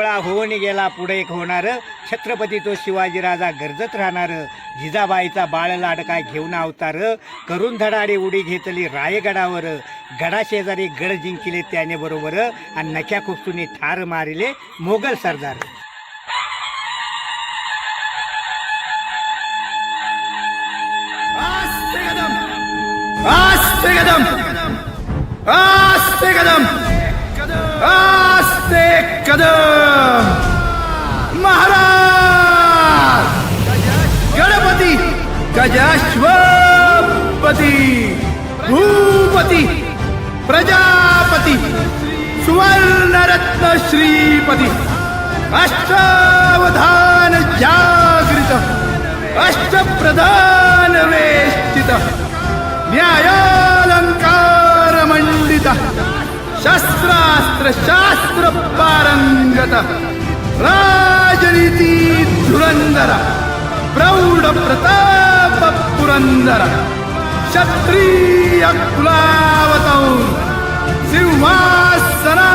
मोकळा होऊन गेला पुढे एक होणार, छत्रपती तो शिवाजीराजा गरजत राहणार, जिजाबाईचा बाळ लाडका घेऊन अवतार, करून धडाडी उडी घेतली रायगडावर, गडाशेजारी गड जिंकिले त्याने बरोबर, आणि नख्या खुपसून ठार मारिले मोगल सरदार. आस्ते कदम, आस्ते कदम, आस्ते कदम. महाराज गणपती गजाश्वपती भूपती प्रजापती सुवर्णरत्न श्रीपती अष्टावधान जागृत अष्टप्रधान वेष्टित न्यायालंकार मंडित शस्त्रास्त्र शास्त्र पारंगत राजनीती धुरंधर प्रौढ प्रताप पुरंदर क्षत्रिय कुलावतौर सिंहासनाधीश्वर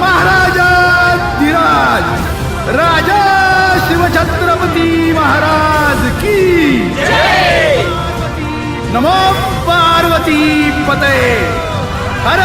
महाराजाधिराज राजा शिवछत्रपती महाराज की जय. नमो पार्वती पते हर